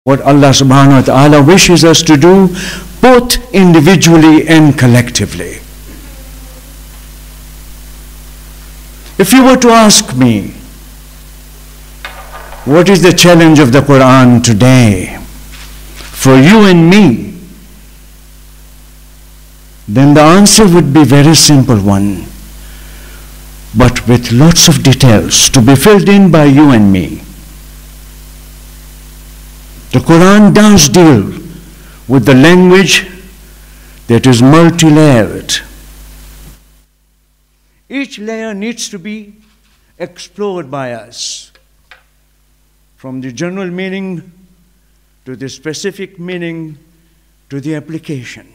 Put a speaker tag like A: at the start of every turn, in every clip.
A: what Allah subhanahu wa ta'ala wishes us to do, both individually and collectively. If you were to ask me, what is the challenge of the Quran today for you and me, then the answer would be a very simple one, but with lots of details to be filled in by you and me. The Quran does deal with the language that is multi-layered. Each layer needs to be explored by us, from the general meaning to the specific meaning to the application.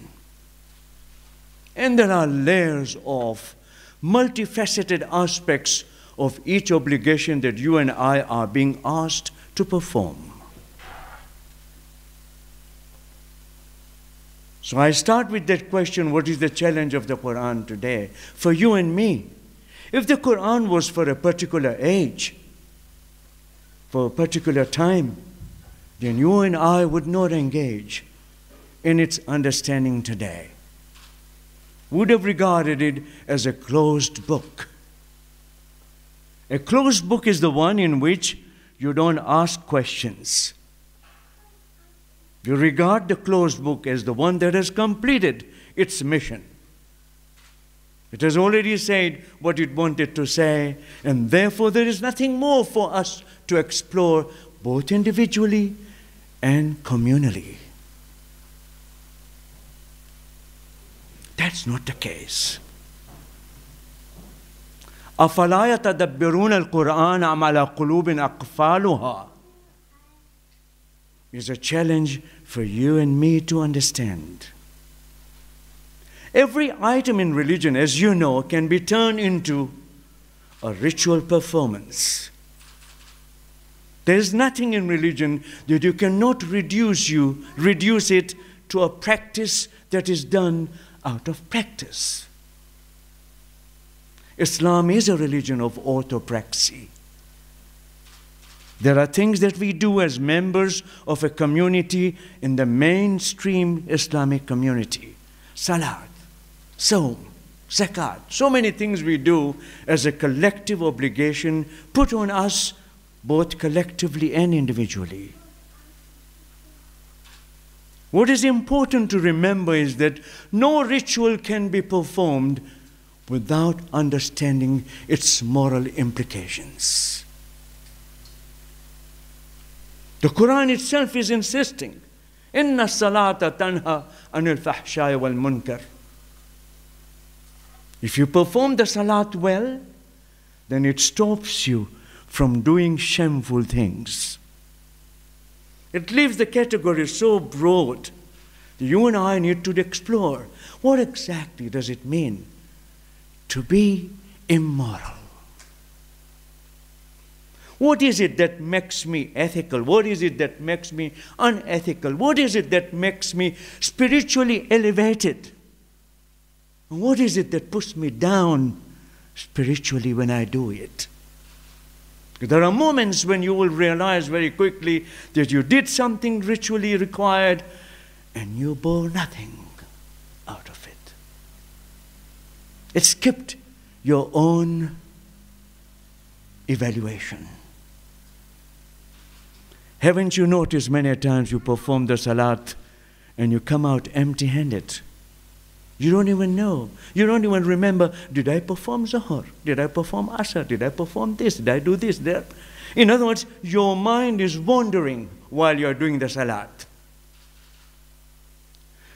A: And there are layers of multifaceted aspects of each obligation that you and I are being asked to perform. So I start with that question, what is the challenge of the Quran today for you and me? If the Quran was for a particular age, for a particular time, then you and I would not engage in its understanding today. Would have regarded it as a closed book. A closed book is the one in which you don't ask questions. You regard the closed book as the one that has completed its mission. It has already said what it wanted to say, and therefore there is nothing more for us to explore, both individually and communally. That's not the case. أَفَلَا يَتَدَبِّرُونَ الْقُرْآنَ أَمْ عَلَى قُلُوبٍ أَقْفَالُهَا is a challenge for you and me to understand. Every item in religion, as you know, can be turned into a ritual performance. There is nothing in religion that you cannot reduce it to a practice that is done out of practice. Islam is a religion of orthopraxy. There are things that we do as members of a community in the mainstream Islamic community. Salat, Sawm, Zakat, so many things we do as a collective obligation put on us both collectively and individually. What is important to remember is that no ritual can be performed without understanding its moral implications. The Quran itself is insisting, إِنَّ الصَّلَاةَ تَنْهَى عَنِ الْفَحْشَاءِ وَالْمُنْكَرِ. If you perform the salat well, then it stops you from doing shameful things. It leaves the category so broad that you and I need to explore what exactly does it mean to be immoral. What is it that makes me ethical? What is it that makes me unethical? What is it that makes me spiritually elevated? And what is it that puts me down spiritually when I do it? There are moments when you will realize very quickly that you did something ritually required and you bore nothing out of it. It skipped your own evaluation. Haven't you noticed many times you perform the salat and you come out empty-handed? You don't even know. You don't even remember, did I perform Zuhr? Did I perform Asr? Did I perform this? Did I do this? That? In other words, your mind is wandering while you're doing the salat.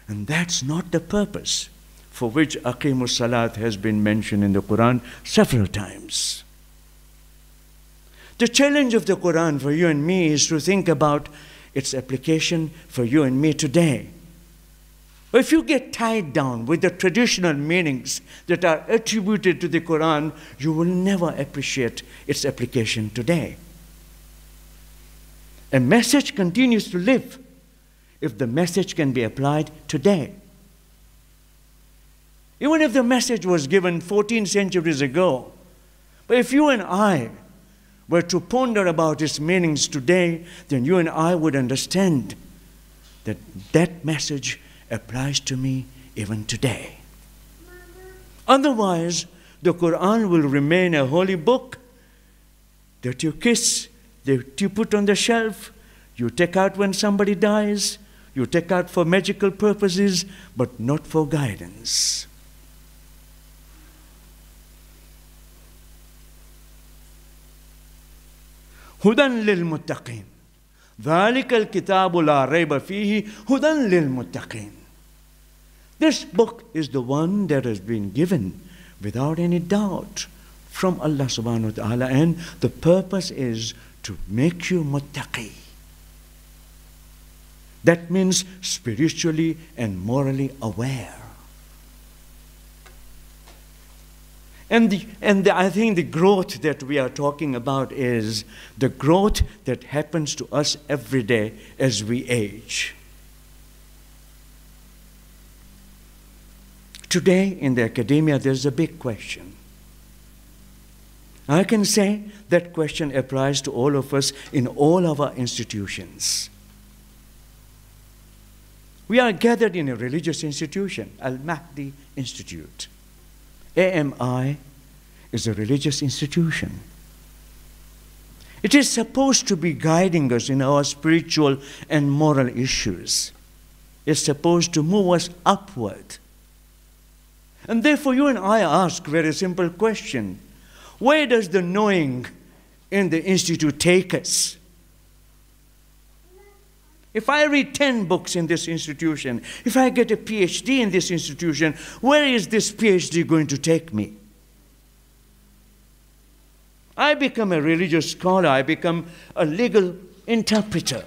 A: And that's not the purpose for which Aqimus Salat has been mentioned in the Quran several times. The challenge of the Quran for you and me is to think about its application for you and me today. If you get tied down with the traditional meanings that are attributed to the Quran, you will never appreciate its application today. A message continues to live if the message can be applied today. Even if the message was given 14 centuries ago, but if you and I were to ponder about its meanings today, then you and I would understand that that message applies to me even today. Otherwise, the Quran will remain a holy book that you kiss, that you put on the shelf, you take out when somebody dies, you take out for magical purposes, but not for guidance. هدى للمتقين ذلك الكتاب لا ريب فيه هدى للمتقين. This book is the one that has been given without any doubt from Allah subhanahu wa ta'ala, and the purpose is to make you muttaqi. That means spiritually and morally aware. And I think the growth that we are talking about is the growth that happens to us every day as we age. Today in the academia, there's a big question. I can say that question applies to all of us in all of our institutions. We are gathered in a religious institution, Al-Mahdi Institute. AMI is a religious institution. It is supposed to be guiding us in our spiritual and moral issues. It's supposed to move us upward. And therefore you and I ask a very simple question. Where does the knowing in the institute take us? If I read 10 books in this institution, if I get a PhD in this institution, where is this PhD going to take me? I become a religious scholar, I become a legal interpreter.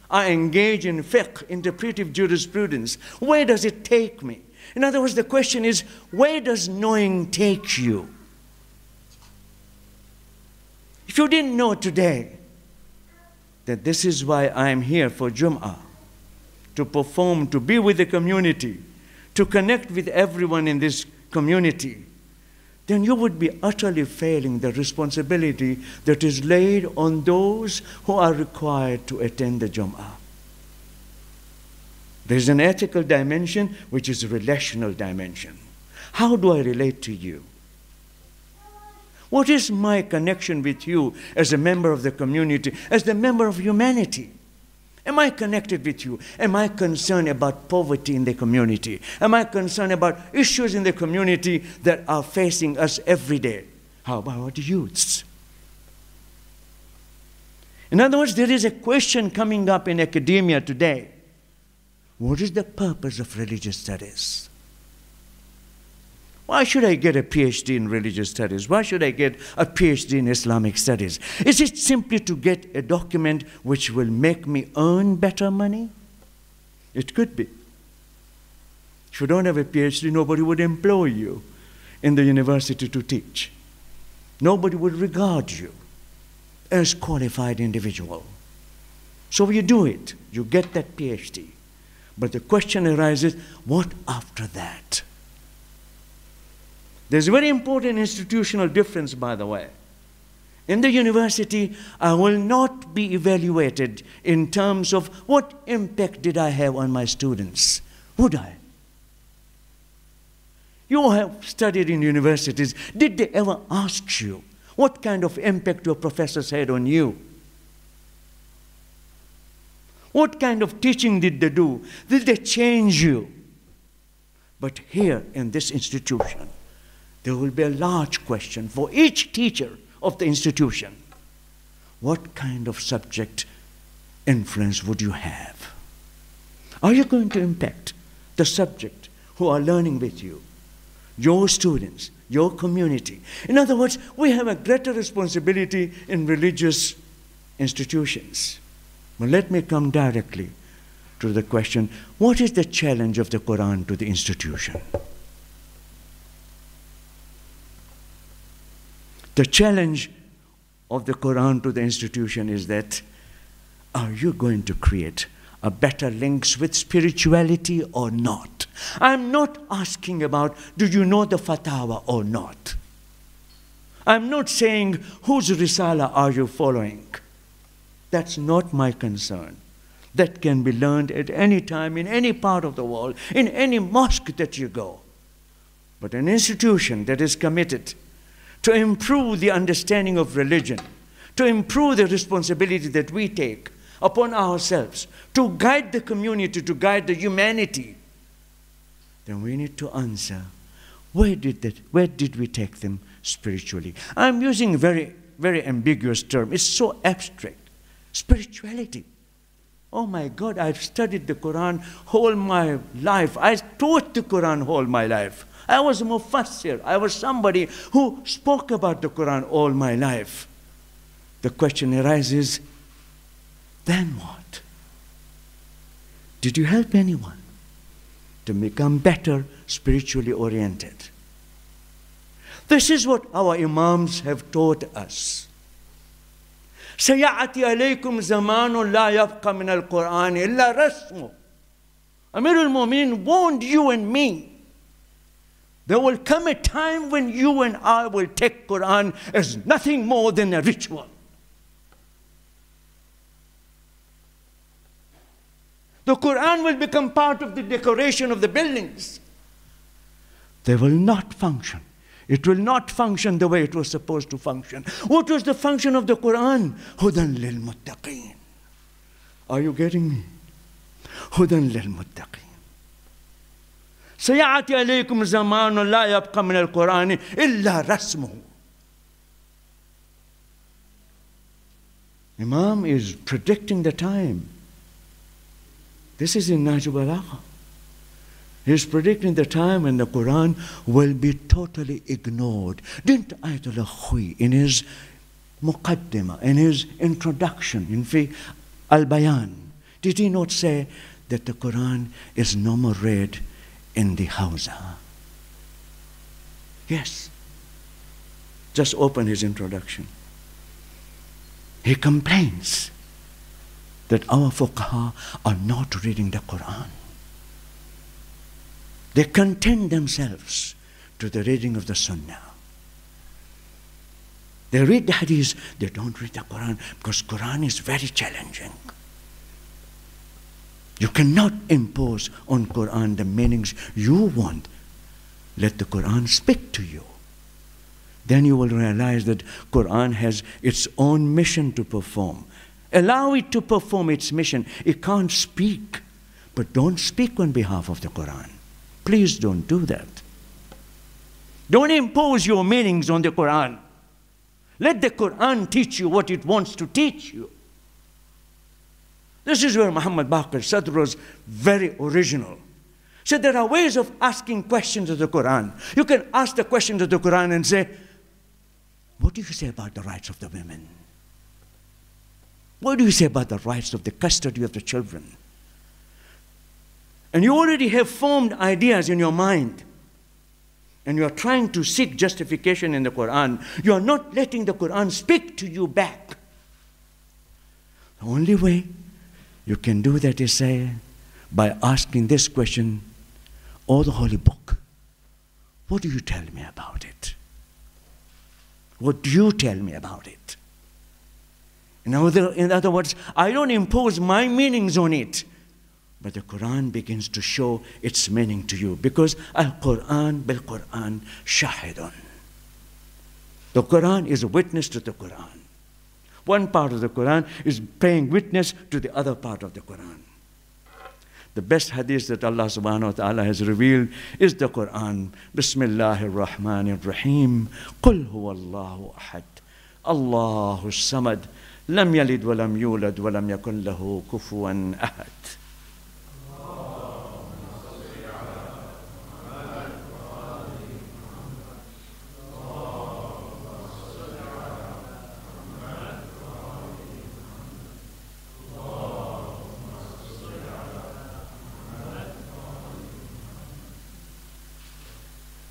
A: I engage in fiqh, interpretive jurisprudence. Where does it take me? In other words, the question is, where does knowing take you? If you didn't know today that this is why I am here for Juma, to perform, to be with the community, to connect with everyone in this community, then you would be utterly failing the responsibility that is laid on those who are required to attend the Jum'ah. There's an ethical dimension which is a relational dimension. How do I relate to you? What is my connection with you as a member of the community, as the member of humanity? Am I connected with you? Am I concerned about poverty in the community? Am I concerned about issues in the community that are facing us every day? How about youths? In other words, there is a question coming up in academia today. What is the purpose of religious studies? Why should I get a PhD in religious studies? Why should I get a PhD in Islamic studies? Is it simply to get a document which will make me earn better money? It could be. If you don't have a PhD, nobody would employ you in the university to teach. Nobody would regard you as qualified individual. So you do it. You get that PhD. But the question arises, what after that? There's a very important institutional difference, by the way. In the university, I will not be evaluated in terms of what impact did I have on my students. Would I? You have studied in universities. Did they ever ask you what kind of impact your professors had on you? What kind of teaching did they do? Did they change you? But here in this institution, there will be a large question for each teacher of the institution. What kind of subject influence would you have? Are you going to impact the subject who are learning with you, your students, your community? In other words, we have a greater responsibility in religious institutions. But let me come directly to the question, what is the challenge of the Quran to the institution? The challenge of the Quran to the institution is that, are you going to create a better links with spirituality or not? I'm not asking about, do you know the fatwa or not? I'm not saying whose risala are you following. That's not my concern. That can be learned at any time, in any part of the world, in any mosque that you go. But an institution that is committed to improve the understanding of religion, to improve the responsibility that we take upon ourselves, to guide the community, to guide the humanity, then we need to answer, where did we take them spiritually? I'm using a very, very ambiguous term. It's so abstract. Spirituality. Oh my God, I've studied the Quran all my life. I taught the Quran all my life. I was a mufassir. I was somebody who spoke about the Quran all my life. The question arises, then what? Did you help anyone to become better spiritually oriented? This is what our Imams have taught us. سيأتي عليكم زمان لا يبقى من القرآن إلا رسمه. Amir al-Mu'minin warned you and me. There will come a time when you and I will take Quran as nothing more than a ritual. The Quran will become part of the decoration of the buildings. They will not function. It will not function the way it was supposed to function. What was the function of the Quran? Hudan lil muttaqeen. Are you getting me? Hudan lil muttaqeen. سيأتي عليكم زمان لا يبقى من القرآن إلا رسمه. Imam is predicting the time. This is in Nahj al-Balagha. He is predicting the time when the Quran will be totally ignored. Didn't Ayatollah Khouy in his Muqaddimah, in his introduction, in Al-Bayan, did he not say that the Quran is no more read in the Hawza? Yes. Just open his introduction. He complains that our fuqaha are not reading the Quran. They content themselves to the reading of the Sunnah. They read the Hadith, they don't read the Quran because Quran is very challenging. You cannot impose on Quran the meanings you want. Let the Quran speak to you. Then you will realize that Quran has its own mission to perform. Allow it to perform its mission. It can't speak, but don't speak on behalf of the Quran. Please don't do that. Don't impose your meanings on the Quran. Let the Quran teach you what it wants to teach you. This is where Muhammad Baqir Sadr was very original. So there are ways of asking questions of the Quran. You can ask the questions of the Quran and say, what do you say about the rights of the women? What do you say about the rights of the custody of the children? And you already have formed ideas in your mind, and you are trying to seek justification in the Quran. You are not letting the Quran speak to you back. The only way you can do that is say, by asking this question, oh, the Holy Book, what do you tell me about it? What do you tell me about it? In other words, I don't impose my meanings on it, but the Quran begins to show its meaning to you, because Al-Quran bil-Quran shahidun. The Quran is a witness to the Quran. One part of the Quran is paying witness to the other part of the Quran. The best hadith that Allah subhanahu wa ta'ala has revealed is the Quran. Bismillahir Rahmanir Rahim. Qul huwa Allahu ahad. Allahu samad. Lam yalid wa lam yulad wa lam yakun lahu kufuwan ahad.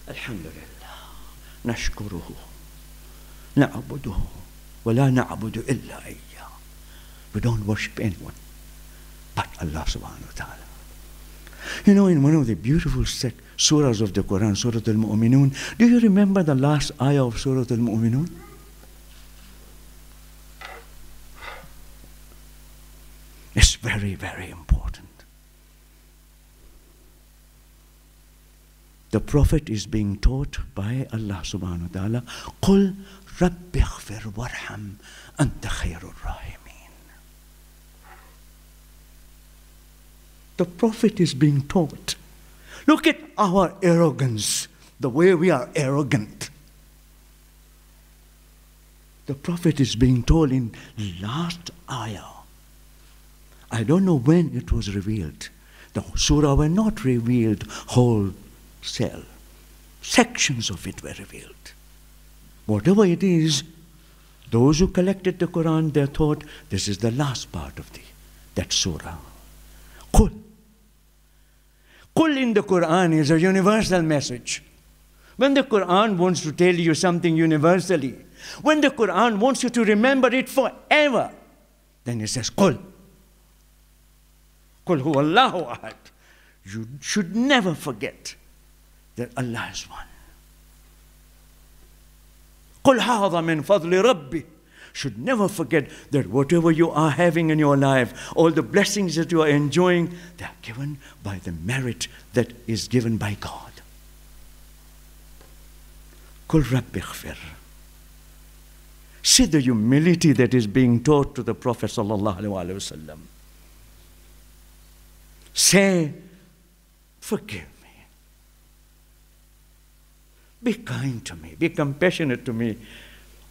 A: Alhamdulillah, nashkuruhu, na'buduhu, wa la na'budu illa iyyah. We don't worship anyone but Allah subhanahu wa ta'ala. You know, in one of the beautiful surahs of the Quran, Surah Al-Mu'minun, do you remember the last ayah of Surah Al-Mu'minun? It's very, very important. The Prophet is being taught by Allah subhanahu wa ta'ala, قُلْ رَبِّ اغْفِرْ وَارْحَمْ أَنْتَ خَيْرُ الرَّاحِمِينَ. The Prophet is being taught. Look at our arrogance, the way we are arrogant. The Prophet is being told in last ayah. I don't know when it was revealed. The surah were not revealed wholesale. Sections of it were revealed. Whatever it is, those who collected the Quran, they thought this is the last part of that surah. Qul. Qul in the Quran is a universal message. When the Quran wants to tell you something universally, when the Quran wants you to remember it forever, then it says Qul. Qul huwa Allahu ahad. You should never forget that Allah is one. Qul hadha min fadli rabbi. Should never forget that whatever you are having in your life, all the blessings that you are enjoying, they are given by the merit that is given by God. Qul rabbi ighfir. See the humility that is being taught to the Prophet sallallahu alaihi wasallam. Say, forgive me. Be kind to me. Be compassionate to me.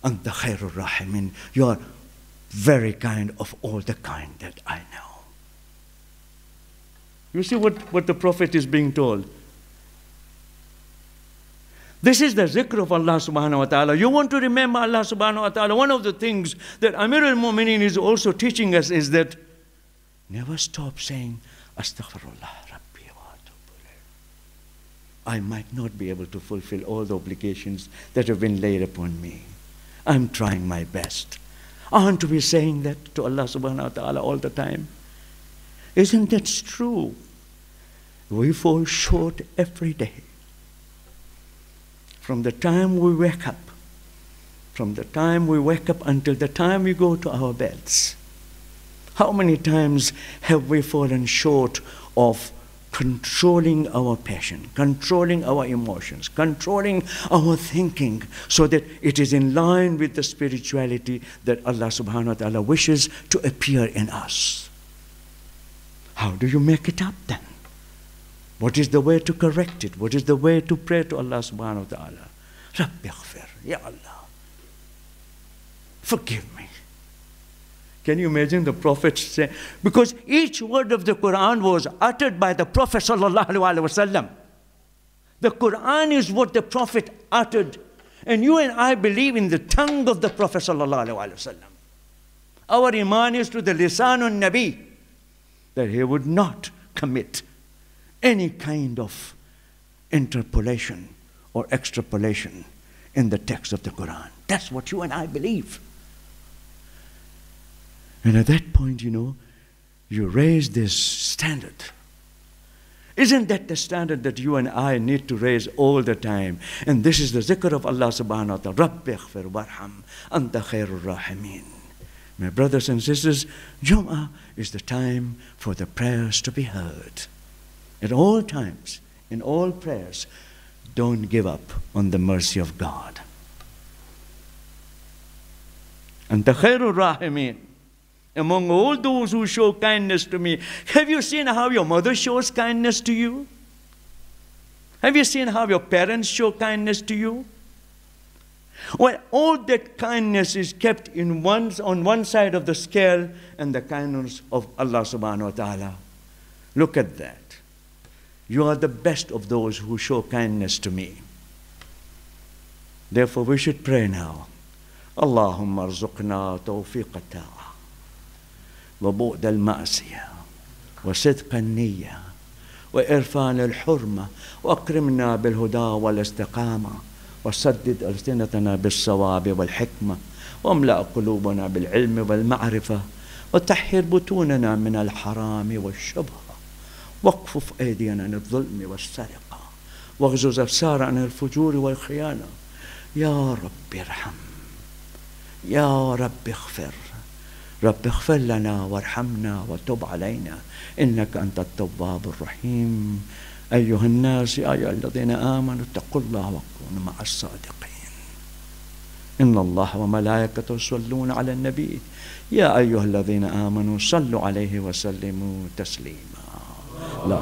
A: Anta khairur rahimin. You are very kind of all the kind that I know. You see what the Prophet is being told. This is the zikr of Allah subhanahu wa ta'ala. You want to remember Allah subhanahu wa ta'ala. One of the things that Amir al-Mu'mineen is also teaching us is that never stop saying, Astaghfirullah Rabbi wa atubu ilayh. I might not be able to fulfill all the obligations that have been laid upon me. I'm trying my best. Aren't we saying that to Allah subhanahu wa ta'ala all the time? Isn't that true? We fall short every day. From the time we wake up, until the time we go to our beds. How many times have we fallen short of controlling our passion, controlling our emotions, controlling our thinking, so that it is in line with the spirituality that Allah subhanahu wa ta'ala wishes to appear in us? How do you make it up then? What is the way to correct it? What is the way to pray to Allah subhanahu wa ta'ala? Rabbi ighfir, Ya Allah, forgive me. Can you imagine the Prophet say, because each word of the Quran was uttered by the Prophet sallallahu alaihi wasallam. The Quran is what the Prophet uttered. And you and I believe in the tongue of the Prophet sallallahu alaihi wasallam. Our iman is to the lisanun nabi, that he would not commit any kind of interpolation or extrapolation in the text of the Quran. That's what you and I believe. And at that point, you raise this standard. Isn't that the standard that you and I need to raise all the time? And this is the zikr of Allah subhanahu wa ta'ala. Rabbi ighfir warham anta khairur rahimin. My brothers and sisters, Juma is the time for the prayers to be heard. At all times, in all prayers, don't give up on the mercy of God. Anta khairur rahimin. Among all those who show kindness to me, have you seen how your mother shows kindness to you? Have you seen how your parents show kindness to you? Well, all that kindness is kept on one side of the scale, and the kindness of Allah subhanahu wa ta'ala. Look at that. You are the best of those who show kindness to me. Therefore, we should pray now. Allahumma arzuqna tawfiq at-ta'a. وبعد المعصية وصدق النية وإرفان الحرمة وأكرمنا بالهدى والاستقامة وسدد ألسنتنا بالصواب والحكمة واملأ قلوبنا بالعلم والمعرفة وطهر بطوننا من الحرام والشبهة واكفف أيدينا عن الظلم والسرقة، واغزز أبصار عن الفجور والخيانة. يا رب ارحم، يا رب اغفر، رب اغفر لنا وارحمنا وتب علينا إنك أنت التواب الرحيم. أيها الناس، يا أيها الذين آمنوا اتقوا الله وكونوا مع الصادقين. إن الله وملائكته يصلون على النبي يا أيها الذين آمنوا صلوا عليه وسلموا تسليما. لا